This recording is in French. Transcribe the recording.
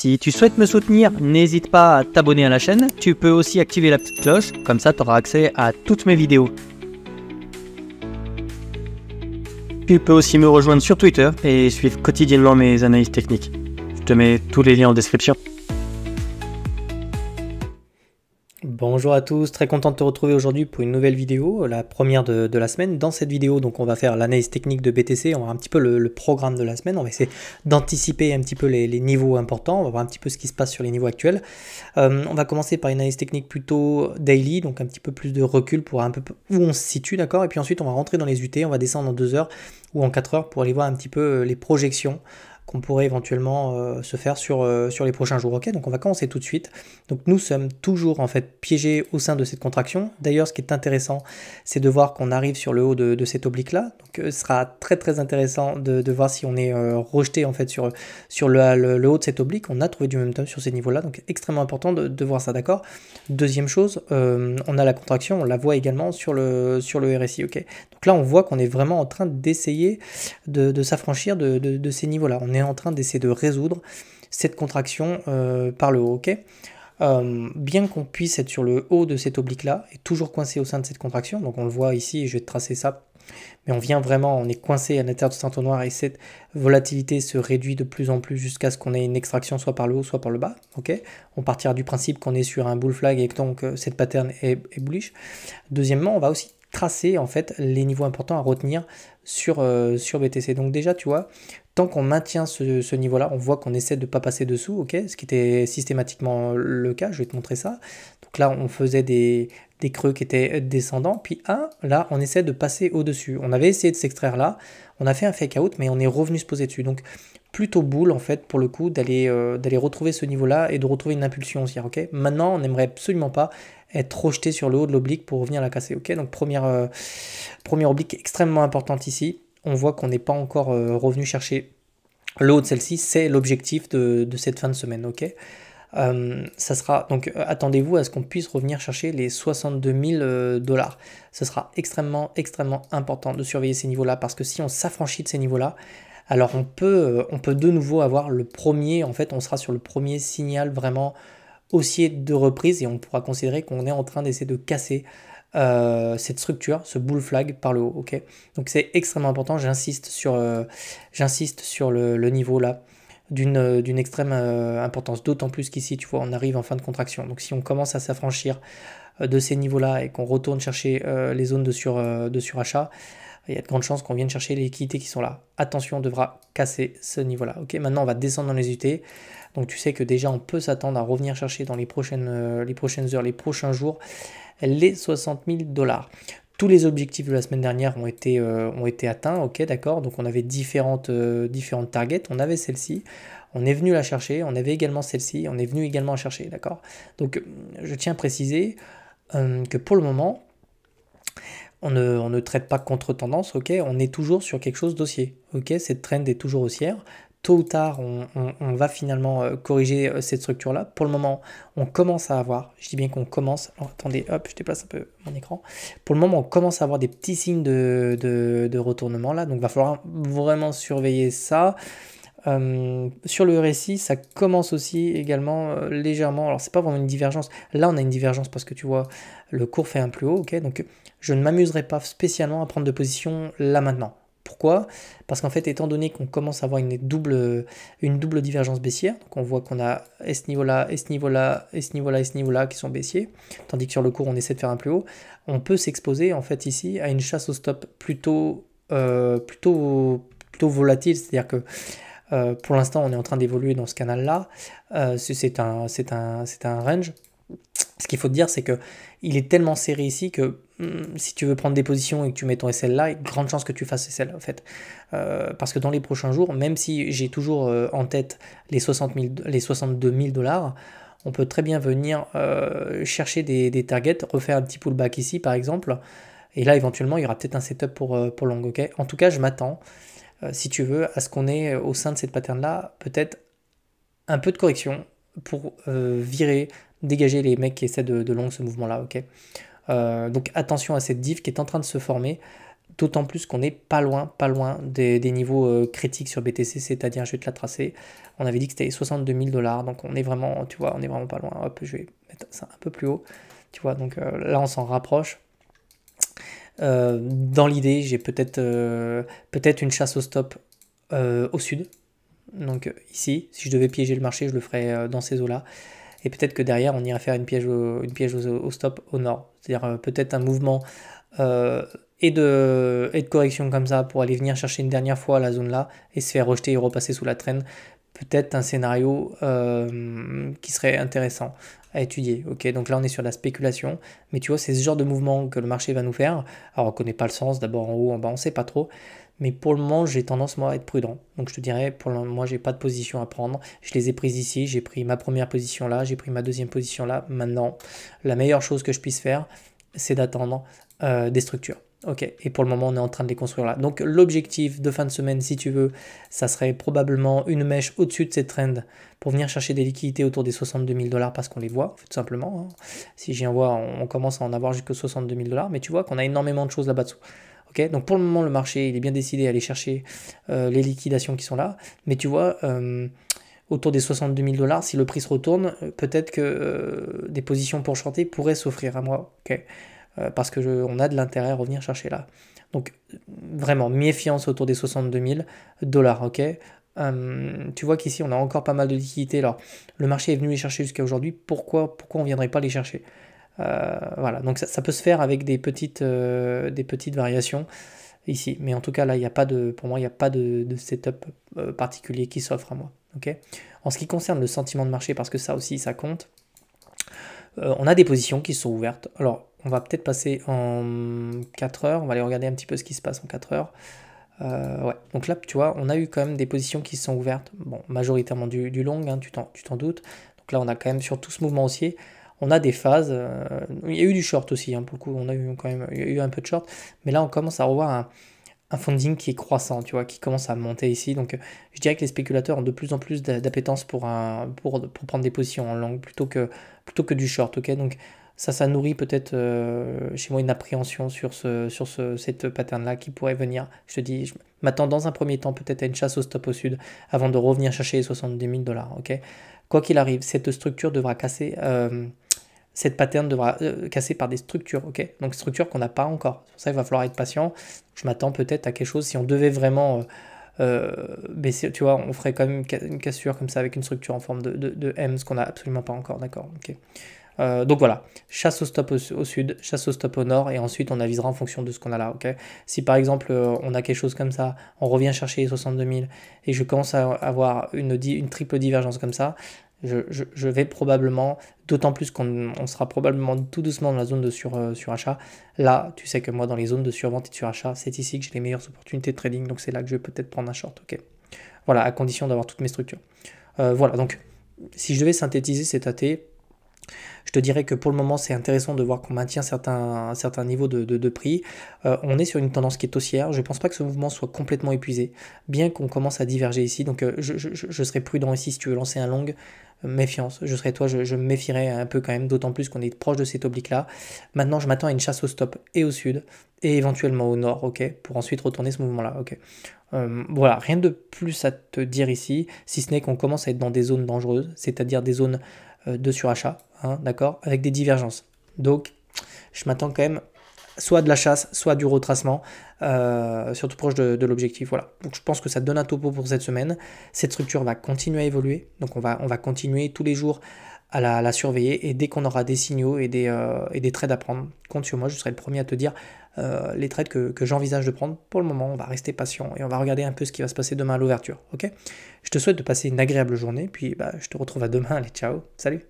Si tu souhaites me soutenir, n'hésite pas à t'abonner à la chaîne. Tu peux aussi activer la petite cloche, comme ça tu auras accès à toutes mes vidéos. Tu peux aussi me rejoindre sur Twitter et suivre quotidiennement mes analyses techniques. Je te mets tous les liens en description. Bonjour à tous, très content de te retrouver aujourd'hui pour une nouvelle vidéo, la première de la semaine. Dans cette vidéo, donc on va faire l'analyse technique de BTC, on va voir un petit peu le programme de la semaine, on va essayer d'anticiper un petit peu les niveaux importants, on va voir un petit peu ce qui se passe sur les niveaux actuels. On va commencer par une analyse technique plutôt daily, donc un petit peu plus de recul pour un peu où on se situe, d'accord. Et puis ensuite on va rentrer dans les UT, on va descendre en 2 heures ou en 4 heures pour aller voir un petit peu les projections qu'on pourrait éventuellement se faire sur les prochains jours. Ok, donc on va commencer tout de suite. Donc nous sommes toujours en fait piégés au sein de cette contraction. D'ailleurs, ce qui est intéressant, c'est de voir qu'on arrive sur le haut de cet oblique-là. Donc ce sera très intéressant de voir si on est rejeté en fait sur le haut de cet oblique. On a trouvé du momentum sur ces niveaux-là, donc extrêmement important de voir ça, d'accord. Deuxième chose, on a la contraction, on la voit également sur le RSI. Ok, donc là on voit qu'on est vraiment en train d'essayer de s'affranchir de ces niveaux-là. On est en train d'essayer de résoudre cette contraction par le haut, ok. Bien qu'on puisse être sur le haut de cet oblique-là et toujours coincé au sein de cette contraction, donc on le voit ici, je vais te tracer ça, mais on est coincé à l'intérieur de cet entonnoir et cette volatilité se réduit de plus en plus jusqu'à ce qu'on ait une extraction soit par le haut, soit par le bas, ok. On partira du principe qu'on est sur un bull flag et que donc cette pattern est bullish. Deuxièmement, on va aussi tracer en fait les niveaux importants à retenir sur BTC. Donc déjà, tu vois, tant qu'on maintient ce niveau-là, on voit qu'on essaie de ne pas passer dessous, ok, ce qui était systématiquement le cas, je vais te montrer ça. Donc là, on faisait des creux qui étaient descendants, puis là, on essaie de passer au-dessus. On avait essayé de s'extraire là, on a fait un fake out, mais on est revenu se poser dessus. Donc plutôt bull en fait pour le coup d'aller retrouver ce niveau-là et de retrouver une impulsion aussi, ok. Maintenant, on n'aimerait absolument pas être rejeté sur le haut de l'oblique pour revenir la casser, ok. Donc première oblique extrêmement importante ici. On voit qu'on n'est pas encore revenu chercher le haut de celle-ci, c'est l'objectif de cette fin de semaine, ok. Ça sera donc attendez-vous à ce qu'on puisse revenir chercher les 62 000 $. Ce sera extrêmement important de surveiller ces niveaux-là parce que si on s'affranchit de ces niveaux-là, alors on peut de nouveau avoir le premier, en fait on sera sur le premier signal vraiment haussier de reprise et on pourra considérer qu'on est en train d'essayer de casser cette structure, ce bull flag par le haut, ok. Donc c'est extrêmement important, j'insiste sur le niveau là d'une extrême importance, d'autant plus qu'ici tu vois on arrive en fin de contraction. Donc si on commence à s'affranchir de ces niveaux là et qu'on retourne chercher les zones de surachat, il y a de grandes chances qu'on vienne chercher les liquidités qui sont là. Attention, on devra casser ce niveau-là. Ok, maintenant on va descendre dans les UT. Donc tu sais que déjà on peut s'attendre à revenir chercher dans les prochaines heures, les prochains jours, les 60 000 $. Tous les objectifs de la semaine dernière ont été atteints, ok, d'accord. Donc on avait différentes targets. On avait celle-ci, on est venu la chercher. On avait également celle-ci, on est venu également la chercher, d'accord. Donc je tiens à préciser que pour le moment, on ne traite pas contre tendance, ok. On est toujours sur quelque chose d'haussier, ok. Cette trend est toujours haussière. Tôt ou tard, on va finalement corriger cette structure-là. Pour le moment, on commence à avoir, je dis bien qu'on commence, alors, attendez, hop, je déplace un peu mon écran. Pour le moment, on commence à avoir des petits signes de retournement là, donc il va falloir vraiment surveiller ça. Sur le RSI, ça commence aussi également légèrement, alors c'est pas vraiment une divergence, là on a une divergence parce que tu vois, le cours fait un plus haut, ok, donc je ne m'amuserai pas spécialement à prendre de position là maintenant. Pourquoi? Parce qu'en fait, étant donné qu'on commence à avoir une double divergence baissière, donc on voit qu'on a ce niveau-là, et ce niveau-là, et ce niveau-là, et ce niveau-là qui sont baissiers, tandis que sur le cours, on essaie de faire un plus haut, on peut s'exposer en fait ici à une chasse au stop plutôt volatile, c'est-à-dire que pour l'instant, on est en train d'évoluer dans ce canal-là, c'est un range. Ce qu'il faut te dire, c'est que il est tellement serré ici que si tu veux prendre des positions et que tu mets ton SL là, il y a de grandes chances que tu fasses SL en fait. Parce que dans les prochains jours, même si j'ai toujours en tête les 62 000 $, on peut très bien venir chercher des targets, refaire un petit pullback ici par exemple. Et là, éventuellement, il y aura peut-être un setup pour long. Okay, en tout cas, je m'attends, si tu veux, à ce qu'on ait au sein de cette pattern-là, peut-être un peu de correction pour dégager les mecs qui essaient de long ce mouvement-là. Ok. Donc attention à cette div qui est en train de se former. d'autant plus qu'on n'est pas loin des niveaux critiques sur BTC, c'est-à-dire, je vais te la tracer, on avait dit que c'était 62 000 $, donc on est vraiment, tu vois, on est vraiment pas loin. Hop, je vais mettre ça un peu plus haut, tu vois, donc là on s'en rapproche. Dans l'idée, j'ai peut-être une chasse au stop au sud. Donc ici, si je devais piéger le marché, je le ferais dans ces eaux-là. Et peut-être que derrière, on irait faire une piège au stop au nord. C'est-à-dire peut-être un mouvement et de correction comme ça pour aller venir chercher une dernière fois la zone là et se faire rejeter et repasser sous la traîne. Peut-être un scénario qui serait intéressant à étudier. Ok, donc là on est sur la spéculation, mais tu vois, c'est ce genre de mouvement que le marché va nous faire. Alors on connaît pas le sens, d'abord en haut, en bas, on sait pas trop. Mais pour le moment, j'ai tendance moi à être prudent. Donc je te dirais, pour le moment, moi j'ai pas de position à prendre. Je les ai prises ici, j'ai pris ma première position là, j'ai pris ma deuxième position là. Maintenant, la meilleure chose que je puisse faire, c'est d'attendre des structures. Ok, et pour le moment, on est en train de les construire là. Donc l'objectif de fin de semaine, si tu veux, ça serait probablement une mèche au-dessus de cette trend pour venir chercher des liquidités autour des 62 000 $ parce qu'on les voit, tout simplement. Hein. Si j'y en vois, on commence à en avoir jusqu'aux 62 000 $, mais tu vois qu'on a énormément de choses là-bas dessous. Okay, donc pour le moment, le marché il est bien décidé à aller chercher les liquidations qui sont là, mais tu vois, autour des 62 000 $, si le prix se retourne, peut-être que des positions pour shorter pourraient s'offrir à moi. Okay, parce qu'on a de l'intérêt à revenir chercher là. Donc vraiment, méfiance autour des 62 000 $. Ok, tu vois qu'ici on a encore pas mal de liquidités. Alors le marché est venu les chercher jusqu'à aujourd'hui. Pourquoi on ne viendrait pas les chercher? Voilà, donc ça peut se faire avec des petites variations ici. Mais en tout cas, là, pour moi, il n'y a pas de setup particulier qui s'offre à moi. Okay, en ce qui concerne le sentiment de marché, parce que ça aussi, ça compte, on a des positions qui sont ouvertes. Alors, on va peut-être passer en 4 heures. On va aller regarder un petit peu ce qui se passe en 4 heures. Ouais. Donc là, tu vois, on a eu quand même des positions qui sont ouvertes. Bon, majoritairement du long, hein, tu t'en doutes. Donc là, on a quand même sur tout ce mouvement haussier, on a des phases. Il y a eu du short aussi, hein, pour le coup. Il y a eu un peu de short. Mais là, on commence à revoir un funding qui est croissant, tu vois, qui commence à monter ici. Donc, je dirais que les spéculateurs ont de plus en plus d'appétence pour prendre des positions en long plutôt que du short. Ok, donc ça nourrit peut-être chez moi une appréhension sur cette pattern-là qui pourrait venir. Je te dis, je m'attends dans un premier temps peut-être à une chasse au stop au sud avant de revenir chercher les 70 000 $. Ok, quoi qu'il arrive, cette structure devra casser. Cette pattern devra casser par des structures, ok? Donc structures qu'on n'a pas encore. C'est pour ça qu'il va falloir être patient. Je m'attends peut-être à quelque chose, si on devait vraiment baisser, tu vois, on ferait quand même une cassure comme ça avec une structure en forme de M, ce qu'on n'a absolument pas encore, d'accord? Ok. Donc voilà, chasse au stop au sud, chasse au stop au nord, et ensuite on avisera en fonction de ce qu'on a là, ok? Si par exemple on a quelque chose comme ça, on revient chercher les 62 000, et je commence à avoir une triple divergence comme ça, je vais probablement, d'autant plus qu'on sera probablement tout doucement dans la zone de surachat. Là, tu sais que moi, dans les zones de survente et de surachat, c'est ici que j'ai les meilleures opportunités de trading. Donc, c'est là que je vais peut-être prendre un short. Ok. Voilà, à condition d'avoir toutes mes structures. Voilà, donc, si je devais synthétiser cet AT, je te dirais que pour le moment, c'est intéressant de voir qu'on maintient certains niveaux de prix. On est sur une tendance qui est haussière. Je ne pense pas que ce mouvement soit complètement épuisé, bien qu'on commence à diverger ici. Donc, je serais prudent ici si tu veux lancer un long. Méfiance, je serais toi, je me méfierais un peu quand même, d'autant plus qu'on est proche de cet oblique-là. Maintenant, je m'attends à une chasse au stop et au sud, et éventuellement au nord, ok, pour ensuite retourner ce mouvement-là, ok. Voilà, rien de plus à te dire ici, si ce n'est qu'on commence à être dans des zones dangereuses, c'est-à-dire des zones de surachat, hein, d'accord, avec des divergences. Donc, je m'attends quand même soit de la chasse, soit du retracement, surtout proche de l'objectif. Voilà. Donc je pense que ça donne un topo pour cette semaine. Cette structure va continuer à évoluer, donc on va continuer tous les jours à la surveiller, et dès qu'on aura des signaux et des trades à prendre, compte sur moi, je serai le premier à te dire les trades que j'envisage de prendre. Pour le moment, on va rester patient et on va regarder un peu ce qui va se passer demain à l'ouverture. Ok, je te souhaite de passer une agréable journée, puis je te retrouve à demain. Allez, ciao, salut.